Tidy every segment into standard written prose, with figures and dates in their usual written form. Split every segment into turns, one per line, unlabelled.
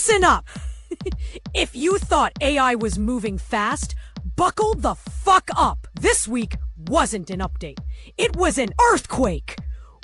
Listen up! If you thought AI was moving fast, buckle the fuck up. This week wasn't an update. It was an earthquake.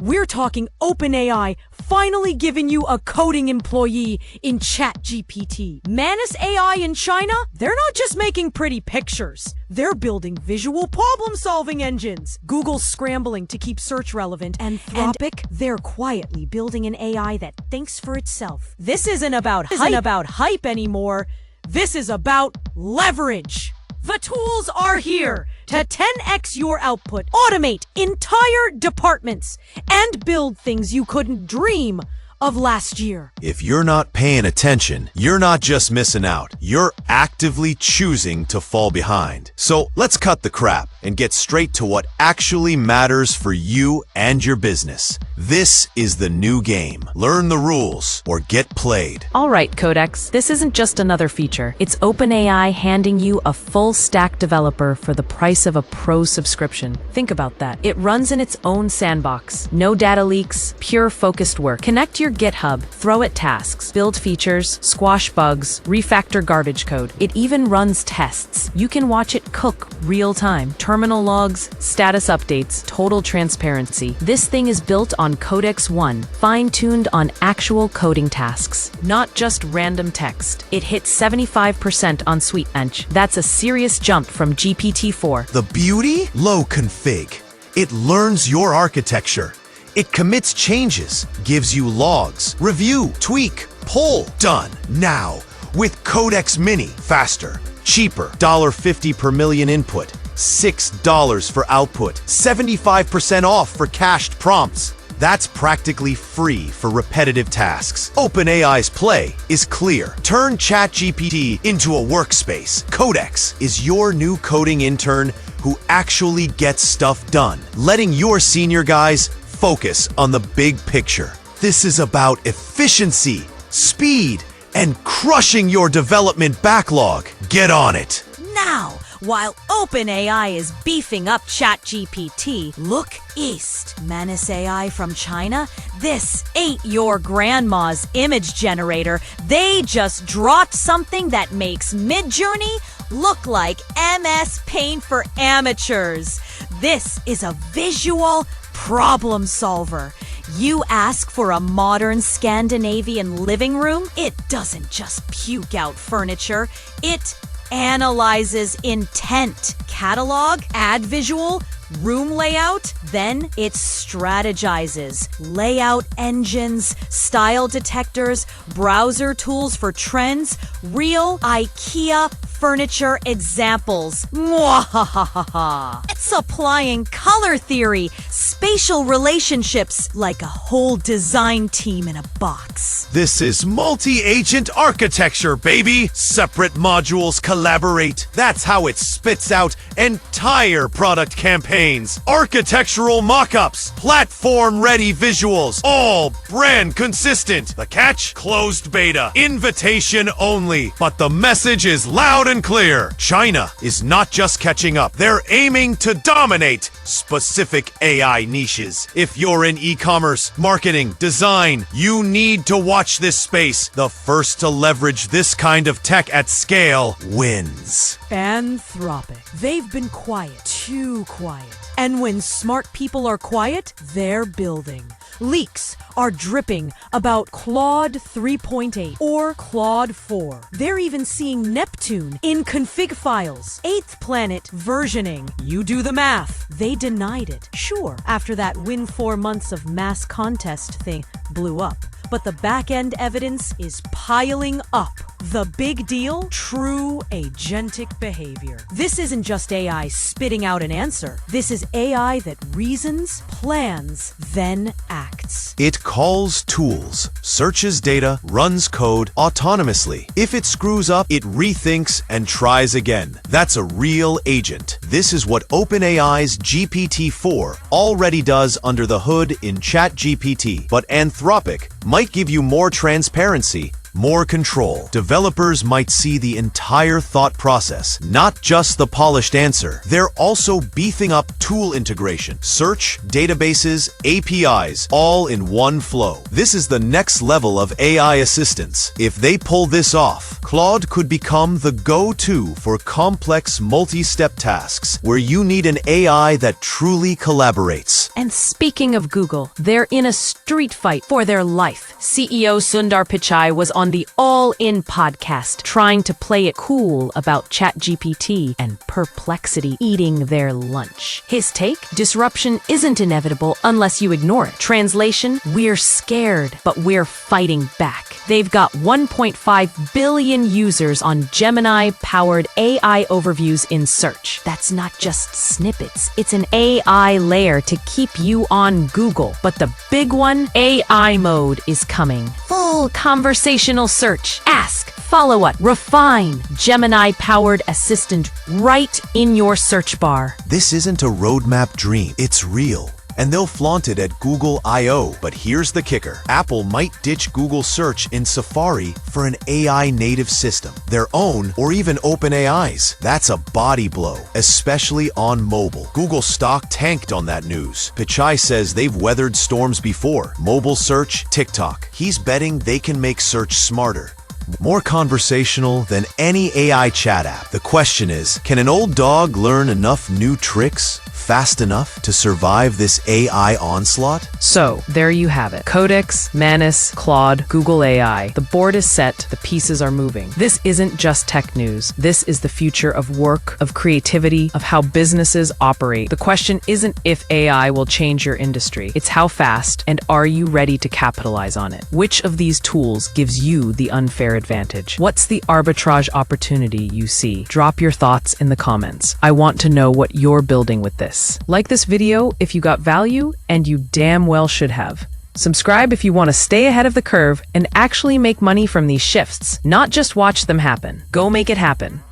We're talking OpenAI finally giving you a coding employee in ChatGPT. Manus AI in China, they're not just making pretty pictures. They're building visual problem-solving engines. Google's scrambling to keep search relevant. Anthropic, they're quietly building an AI that thinks for itself. This isn't about hype anymore. This is about leverage. The tools are here to 10x your output, automate entire departments, and build things you couldn't dream of last year.
If you're not paying attention, you're not just missing out. You're actively choosing to fall behind. So let's cut the crap and get straight to what actually matters for you and your business. This is the new game. Learn the rules or get played.
All right, Codex, this isn't just another feature. It's OpenAI handing you a full-stack developer for the price of a pro subscription. Think about that. It runs in its own sandbox. No data leaks, pure focused work. Connect your GitHub, throw it tasks, build features, squash bugs, refactor garbage code. It even runs tests. You can watch it cook real time. Terminal logs, status updates, total transparency. This thing is built on Codex 1, fine-tuned on actual coding tasks, not just random text. It hits 75% on Sweetbench. That's a serious jump from GPT-4.
The beauty? Low config. It learns your architecture. It commits changes, gives you logs, review, tweak, pull. Done. Now, with Codex Mini, faster, cheaper, $1.50 per million input, $6 for output, 75% off for cached prompts. That's practically free for repetitive tasks. OpenAI's play is clear. Turn ChatGPT into a workspace. Codex is your new coding intern who actually gets stuff done, letting your senior guys focus on the big picture. This is about efficiency, speed, and crushing your development backlog. Get on it.
Now, while OpenAI is beefing up ChatGPT, look east. Manus AI from China? This ain't your grandma's image generator. They just dropped something that makes Midjourney look like MS Paint for amateurs. This is a visual problem solver. You ask for a modern Scandinavian living room? It doesn't just puke out furniture. It analyzes intent, catalog, add visual, room layout, then it strategizes. Layout engines, style detectors, browser tools for trends, real IKEA furniture examples. Mwahahaha. It's applying color theory, spatial relationships, like a whole design team in a box.
This is multi-agent architecture, baby! Separate modules collaborate. That's how it spits out entire product campaigns. Architectural mock-ups, platform-ready visuals, all brand consistent. The catch? Closed beta. Invitation only. But the message is loud and clear. China is not just catching up. They're aiming to dominate specific AI niches. If you're in e-commerce, marketing, design, you need to watch this space. The first to leverage this kind of tech at scale wins.
Anthropic. They've been quiet, too quiet. And when smart people are quiet, they're building. Leaks are dripping about Claude 3.8 or Claude 4. They're even seeing Neptune in config files. 8th planet versioning. You do the math. They denied it. Sure, after that win 4 months of mass contest thing blew up. But the back-end evidence is piling up. The big deal? True agentic behavior. This isn't just AI spitting out an answer. This is AI that reasons, plans, then acts.
It calls tools, searches data, runs code autonomously. If it screws up, it rethinks and tries again. That's a real agent. This is what OpenAI's GPT-4 already does under the hood in ChatGPT. But Anthropic might give you more transparency, more control. Developers might see the entire thought process, not just the polished answer. They're also beefing up tool integration, search, databases, APIs, all in one flow. This is the next level of AI assistance. If they pull this off, Claude could become the go-to for complex multi-step tasks where you need an AI that truly collaborates.
And speaking of Google, they're in a street fight for their life. CEO Sundar Pichai was on the All In podcast trying to play it cool about ChatGPT and Perplexity eating their lunch. His take? Disruption isn't inevitable unless you ignore it. Translation? We're scared, but we're fighting back. They've got 1.5 billion users on Gemini-powered AI overviews in search. That's not just snippets. It's an AI layer to keep you on Google. But the big one, AI mode, is coming. Full conversational search. Ask, follow up, refine. Gemini-powered assistant right in your search bar.
This isn't a roadmap dream, it's real. And they'll flaunt it at Google I/O. But here's the kicker. Apple might ditch Google Search in Safari for an AI native system, their own or even OpenAI's. That's a body blow, especially on mobile. Google stock tanked on that news. Pichai says they've weathered storms before. Mobile search, TikTok. He's betting they can make search smarter, more conversational than any AI chat app. The question is, can an old dog learn enough new tricks fast enough to survive this AI onslaught?
So, there you have it. Codex, Manus, Claude, Google AI. The board is set, the pieces are moving. This isn't just tech news. This is the future of work, of creativity, of how businesses operate. The question isn't if AI will change your industry. It's how fast, and are you ready to capitalize on it? Which of these tools gives you the unfair advantage? What's the arbitrage opportunity you see? Drop your thoughts in the comments. I want to know what you're building with this. Like this video if you got value, and you damn well should have. Subscribe if you want to stay ahead of the curve and actually make money from these shifts, not just watch them happen. Go make it happen.